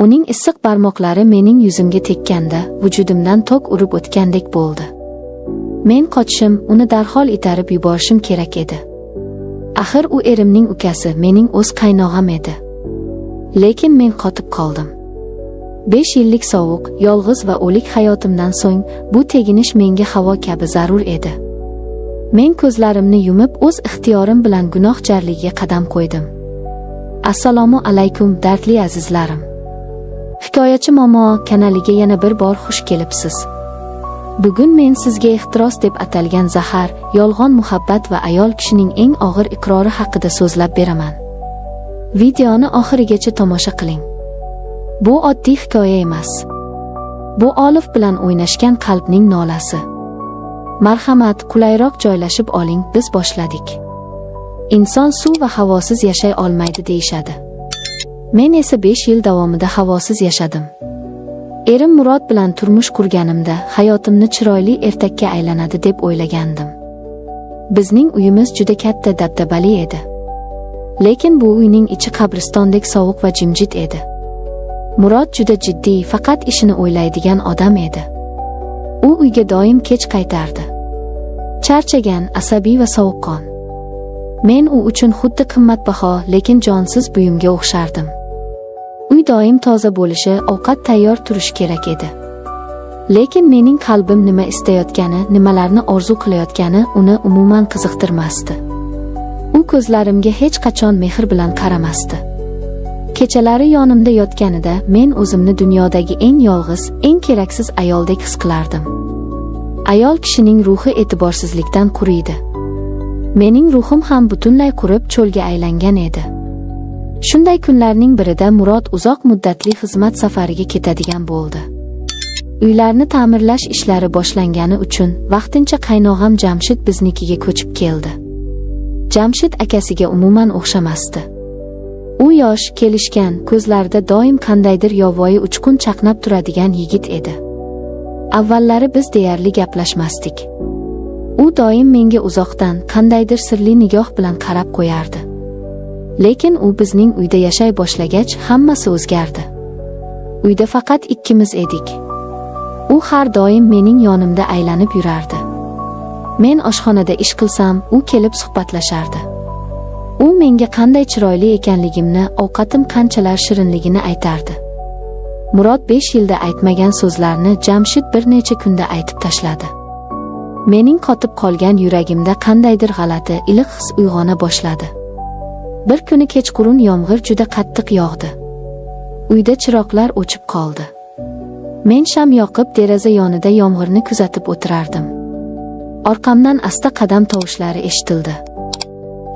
Uning issiq barmoqlari mening yuzimga tekkanda, vujudimdan tok urib o'tgandek bo'ldi. Men qochishim, uni darhol itarib yuborishim kerak edi. Axir u erimning ukasi, mening o'z qaynog'am edi. Lekin men qotib qoldim. 5 yillik sovuq, yolg'iz va o'lik hayotimdan so'ng bu teginish menga havo kabi zarur edi. Men ko'zlarimni yumib o'z ixtiyorim bilan gunoh jarligiga qadam qo'ydim. Assalomu alaykum dardli azizlarim. Hikoyachi Momo kanaliga yana bir bor xush kelibsiz. Bugun men sizga ehtiros deb atalgan zahar, yolg'on muhabbat va ayol kishining eng og'ir iqrori haqida so'zlab beraman. Videoni oxirigacha tomosha qiling. Bu oddiy hikoya emas. Bu olif bilan o'ynashgan qalbning nolasi. Marhamat, qulayroq joylashib oling, biz boshladik. Inson suv va havosiz yashay olmaydi deyshadi. Men esa 5 yil davomida havosiz yashadim. Erim Murod bilan turmush qurganimda hayotimni chiroyli ertakka aylanadi deb o'ylagandim. Bizning uyimiz juda katta dabdabali edi. Lekin bu uyning ichi qabristondek sovuq va jimjit edi. Murod juda jiddiy, faqat ishini o'ylaydigan odam edi. U uyga doim kech qaytardi. Charchagan, asabiy va sovuqqon. Men u uchun xuddi qimmatbaho, lekin jonsiz buyumga o'xshardim. Uy doim toza bo'lishi, ovqat tayyor turishi kerak edi. Lekin mening qalbim nima istayotgani, nimalarni orzu qilayotgani uni umuman qiziqtirmasdi. U ko'zlarimga hech qachon mehr bilan qaramasdi. Kechalari yonimda yotganida men o'zimni dunyodagi eng yolg'iz, eng keraksiz ayoldek his qilardim. Ayol kishining ruhi e'tiborsizlikdan quriydi. Mening ruhim ham butunlay qurib cho'lga aylangan edi. Shunday kunlarning birida Murod uzoq muddatli xizmat safariga ketadigan bo'ldi. Uylarni ta'mirlash ishlari boshlangani uchun vaqtincha qaynog'am Jamshid biznikiga ko'chib keldi. Jamshid akasiga umuman o'xshamasdi. U yosh, kelishgan, ko'zlarida doim qandaydir yovvoyi uchqun chaqnab turadigan yigit edi. Avvallari biz deyarli gaplashmasdik. U doim menga uzoqdan qandaydir sirli nigoh bilan qarab qo'yardi. Lekin u bizning uyda yashay boshlagach, hammasi o'zgardi. Uyda faqat ikkimiz edik. U har doim mening yonimda aylanib yurardi. Men oshxonada ish qilsam, u kelib suhbatlashardi. U menga qanday chiroyli ekanligimni, ovqatim qanchalar shirinligini aytardi. Murod 5 yilda aytmagan so'zlarni Jamshid bir necha kunda aytib tashladi. Mening qotib qolgan yuragimda qandaydir g'alati, iliq his uyg'ona boshladi. Bir kuni kechqurun yomg'ir juda qattiq yog'di. Uyda chiroqlar o'chib qoldi. Men sham yoqib deraza yonida yomg'irni kuzatib o'tirardim. Orqamdan asta qadam tovushlari eshitildi.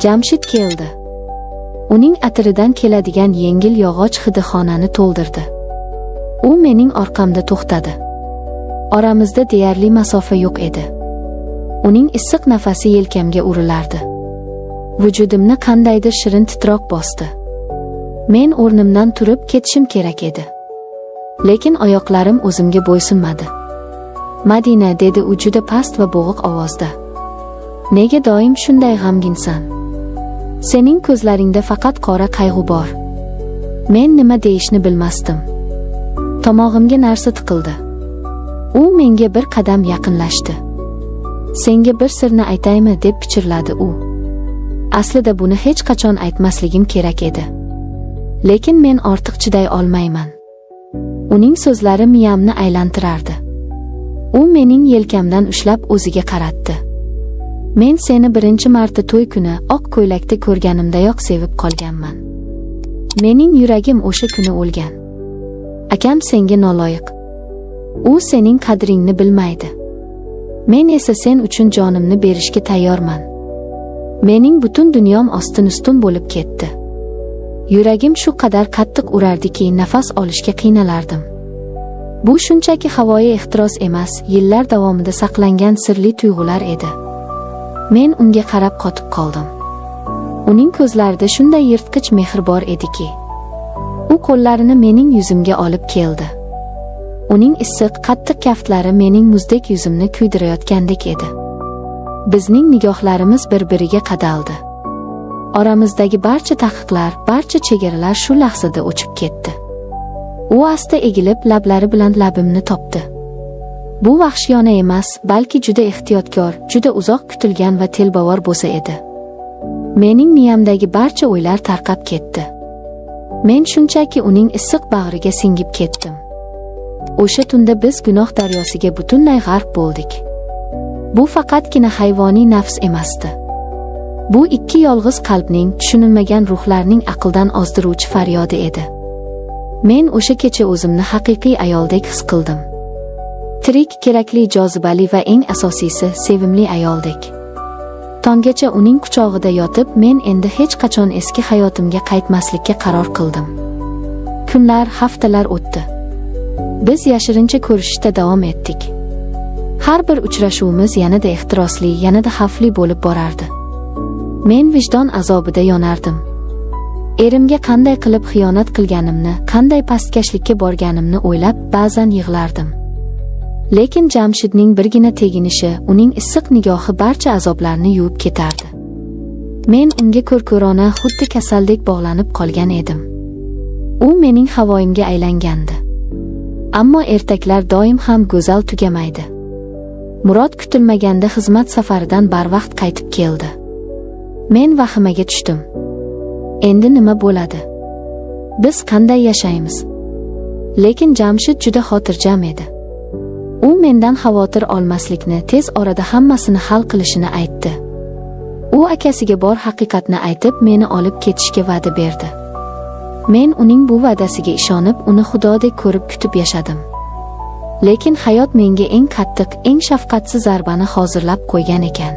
Jamshid keldi. Uning atiridan keladigan yengil yog'och hidi xonani to'ldirdi. U mening orqamda to'xtadi. Oramizda deyarli masofa yo'q edi. Uning issiq nafasi yelkamga urilardi. Vujudimni qandaydir shirin titroq bosdi. Men o'rnimdan turib ketishim kerak edi. Lekin oyoqlarim o'zimga bo'ysunmadi. "Madina", dedi u juda past va bo'g'iq ovozda. "Nega doim shunday g'amginsan? Sening ko'zlaringda faqat qora qayg'u bor." Men nima deyishni bilmasdim. Tomog'imga narsa tiqildi. U menga bir qadam yaqinlashdi. "Senga bir sirni aytaymi?" deb pichirladi u. Aslida buni hech qachon aytmasligim kerak edi. Lekin men ortiq chiday olmayman. Uning so'zlari miyamni aylantirardi. U mening yelkamdan ushlab o'ziga qaratdi. "Men seni birinchi marta to'y kuni oq ko'ylakda ko'rganimdayoq sevib qolganman. Mening yuragim o'sha kuni o'lgan. Akam senga noloyiq. U sening qadringni bilmaydi. Men esa sen uchun jonimni berishga tayyorman. Mening butun dunyom ostin-ustun bo'lib ketdi. Yuragim shu qadar qattiq urardiki, nafas olishga qiynalardim. Bu shunchaki havoyi ehtiros emas, yillar davomida saqlangan sirli tuyg'ular edi." Men unga qarab qotib qoldim. Uning ko'zlarida shunday yirtqich mehr bor ediki. U qo'llarini mening yuzimga olib keldi. Uning issiq, qattiq kaftlari mening muzdek yuzimni kuydirayotgandek edi. Bizning nigohlarimiz bir-biriga qadaldi. Oramizdagi barcha taqiqlar, barcha chegaralar shu lahzada o'chib ketdi. U asta egilib, lablari bilan labimni topdi. Bu vahshiyona emas, balki juda ehtiyotkor, juda uzoq kutilgan va telbavor bo'lsa edi. Mening miyamdagi barcha o'ylar tarqab ketdi. Men shunchaki uning issiq bag'riga singib ketdim. O'sha tunda biz gunoh daryosiga butunlay g'arq bo'ldik. Bu faqatgina hayvoniy nafs emasdi. Bu ikki yolg'iz qalbning, tushunilmagan ruhlarning aqldan ozdiruvchi faryodi edi. Men o'sha kecha o'zimni haqiqiy ayoldek his qildim. Tirik, kerakli, jozibali va eng asosiysi sevimli ayoldek. Tonggacha uning quchog'ida yotib, men endi hech qachon eski hayotimga qaytmaslikka qaror qildim. Kunlar, haftalar o'tdi. Biz yashirincha ko'rishishda davom etdik. Har bir uchrashuvimiz yanada ehtirosli, yanada xavfli bo'lib borardi. Men vijdon azobida yonardim. Erimga qanday qilib xiyonat qilganimni, qanday pastkashlikka borganimni o'ylab, ba'zan yig'lardim. Lekin Jamshidning birgina teginishi, uning issiq nigohi barcha azoblarni yuvib ketardi. Men unga ko'rko'rona, xuddi kasaldek bog'lanib qolgan edim. U mening havoyimga aylangandi. Ammo ertaklar doim ham go'zal tugamaydi. Murod kutilmaganda xizmat safaridan barvaqt qaytib keldi. Men vahimaga tushdim. Endi nima bo'ladi? Biz qanday yashaymiz? Lekin Jamshid juda xotirjam edi. U mendan xavotir olmaslikni, tez orada hammasini hal qilishini aytdi. U akasiga bor haqiqatni aytib, meni olib ketishga va'da berdi. Men uning bu va'dasiga ishonib, uni xudodek ko'rib kutib yashadim. Lekin hayot menga eng qattiq, eng shafqatsiz zarbani hozirlab qo'ygan ekan.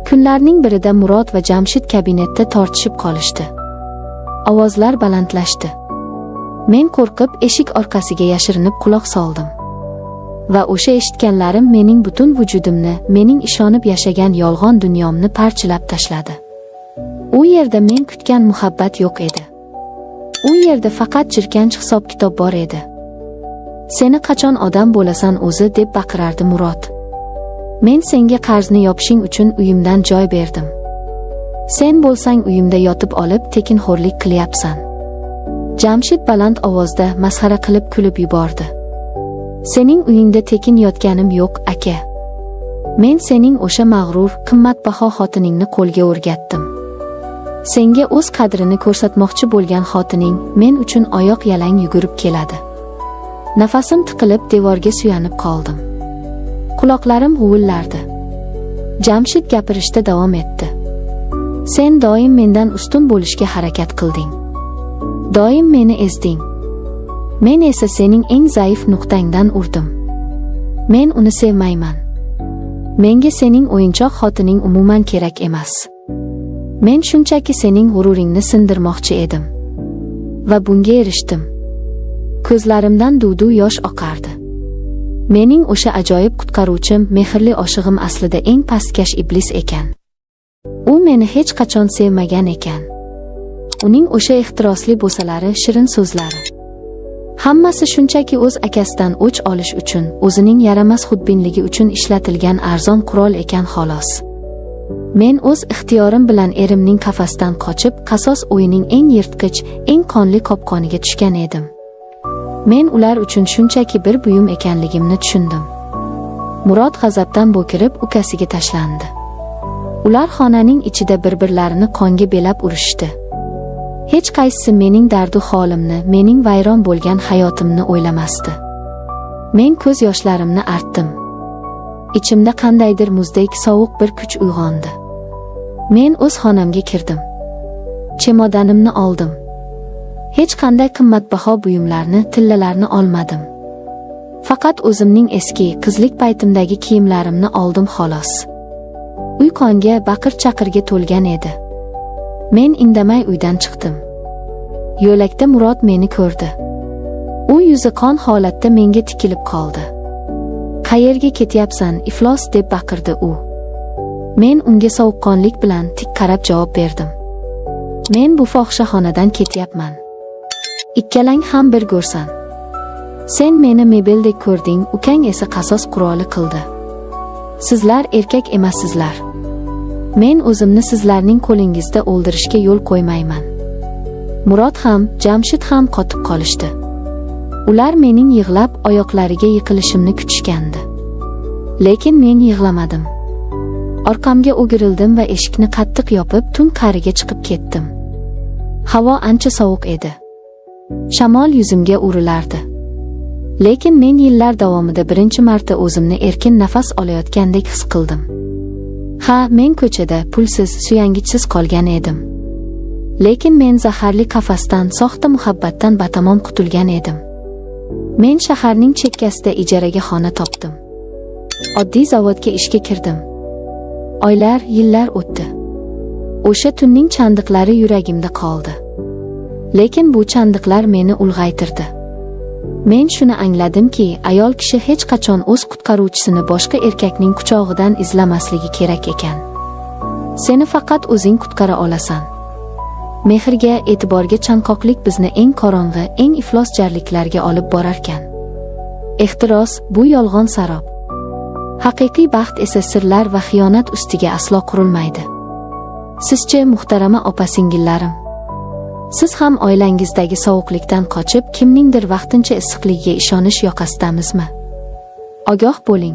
Kunlarning birida Murod va Jamshid kabinetda tortishib qolishdi. Ovozlar balandlashdi. Men qo'rqib eshik orqasiga yashirinib quloq soldim. Va o'sha eshitganlarim mening butun vujudimni, mening ishonib yashagan yolg'on dunyomni parchalab tashladi. U yerda men kutgan muhabbat yo'q edi. U yerda faqat jirkanch hisob-kitob bor edi. Seni qachon odam bo'lasan o'zi, deb baqirardi Murod. Men senga qarzni yopishing uchun uyimdan joy berdim. Sen bo'lsang uyimda yotib olib tekinxo'rlik qilyapsan. Jamshid baland ovozda masxara qilib kulib yubordi. Sening uyingda tekin yotganim yo'q, aka. Men sening o'sha mag'rur, qimmatbaho xotiningni qo'lga o'rgatdim. Senga o'z qadrini ko'rsatmoqchi bo'lgan xotining men uchun oyoq yalang yugurib keladi. Nafasim tiqilib devorga suyanib qoldim. Quloqlarim g'uvillardi. Jamshid gapirishda davom etdi. Sen doim mendan ustun bo'lishga harakat qilding. Doim meni ezding. Men esa sening eng zaif nuqtangdan urdim. Men uni sevmayman. Menga sening o'yinchoq xotining umuman kerak emas. Men shunchaki sening g'ururingni sindirmoqchi edim. Va bunga erishdim. Ko'zlarimdan duv-duv yosh oqardi. Mening o'sha ajoyib qutqaruvchim, mehrli oshig'im aslida eng pastkash iblis ekan. U meni hech qachon sevmagan ekan. Uning o'sha ehtirosli bo'salari, shirin so'zlari, hammasi shunchaki o'z akasidan o'ch olish uchun, o'zining yaramas xudbinligi uchun ishlatilgan arzon qurol ekan xolos. Men o'z ixtiyorim bilan erimning qafasdan qochib, qasos o'yining eng yirtqich, eng qonli qopqoniga tushgan edim. Men ular uchun shunchaki bir buyum ekanligimni tushundim. Murod g'azabdan bo'kirib ukasiga tashlandi. Ular xonaning ichida bir-birlarini qonga belab urishdi. Hech qaysisi mening dardu holimni, mening vayron bo'lgan hayotimni o'ylamasdi. Men ko'z yoshlarimni artdim. Ichimda qandaydir muzdek sovuq bir kuch uyg'ondi. Men o'z xonamga kirdim. Chemodanimni oldim. Hech qanday qimmatbaho buyumlarni, tillalarni olmadim. Faqat o'zimning eski, qizlik paytimdagi kiyimlarimni oldim xolos. Uy qonga, baqir-chaqirga to'lgan edi. Men indamay uydan chiqdim. Yo'lakda Murod meni ko'rdi. U yuzi qon holatda menga tikilib qoldi. Qayerga ketyapsan, iflos, deb baqirdi u. Men unga sovuqqonlik bilan tik qarab javob berdim. Men bu fohishaxonadan ketyapman. Ikkalang ham bir ko'rsan. Sen meni mebeldek ko'rding, ukang esa qasos quroli qildi. Sizlar erkak emassizlar. Men o'zimni sizlarning qo'lingizda o'ldirishga yo'l qo'ymayman. Murod ham, Jamshid ham qotib qolishdi. Ular mening yig'lab oyoqlariga yiqilishimni kutishgandi. Lekin men yig'lamadim. Orqamga o'girildim va eshikni qattiq yopib, tun qa'riga chiqib ketdim. Havo ancha sovuq edi. Shamol yuzimga urilardi. Lekin men yillar davomida birinchi marta o'zimni erkin nafas olayotgandek his qildim. Ha, men ko'chada pulsiz, suyangichsiz qolgan edim. Lekin men zaharli qafasdan, soxta muhabbatdan batamom qutulgan edim. Men shaharning chekkasida ijaraga xona topdim. Oddiy zavodga ishga kirdim. Oylar, yillar o'tdi. O'sha tunning chandiqlari yuragimda qoldi. Lekin bu chandiqlar meni ulg'aytirdi. Men shuni angladimki, ayol kishi hech qachon o'z qutqaruvchisini boshqa erkakning quchog'idan izlamasligi kerak ekan. Seni faqat o'zing qutqara olasan. Mehrga, e'tiborga chanqoqlik bizni eng qorong'i, eng iflosjarliklarga olib borarkan. Ehtiros bu yolg'on sarob. Haqiqiy baxt esa sirlar va xiyonat ustiga aslo qurilmaydi. Sizchi, muhtarama opa-singillarim? Siz ham oilangizdagi sovuqlikdan qochib, kimningdir vaqtincha issiqligiga ishonish yoqasidamizmi? Ogoh bo'ling.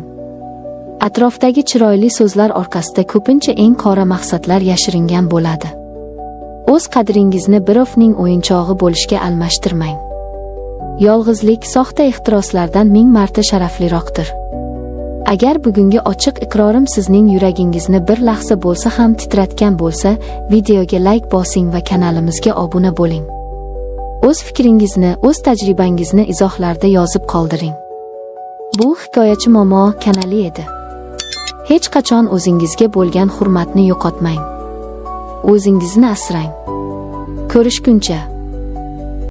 Atrofdagi chiroyli so'zlar orqasida ko'pincha eng qora maqsadlar yashiringan bo'ladi. O'z qadringizni birovning o'yinchog'i bo'lishga almashtirmang. Yolg'izlik soxta ehtiroslardan 1000 marta sharafliroqdir. Agar bugungi ochiq iqrorim sizning yuragingizni bir lahza bo'lsa ham titratgan bo'lsa, videoga like bosing va kanalimizga obuna bo'ling. O'z fikringizni, o'z tajribangizni izohlarda yozib qoldiring. Bu Hikoyachi Momo kanali edi. Hech qachon o'zingizga bo'lgan hurmatni yo'qotmang. O'zingizni asrang. Ko'rishguncha.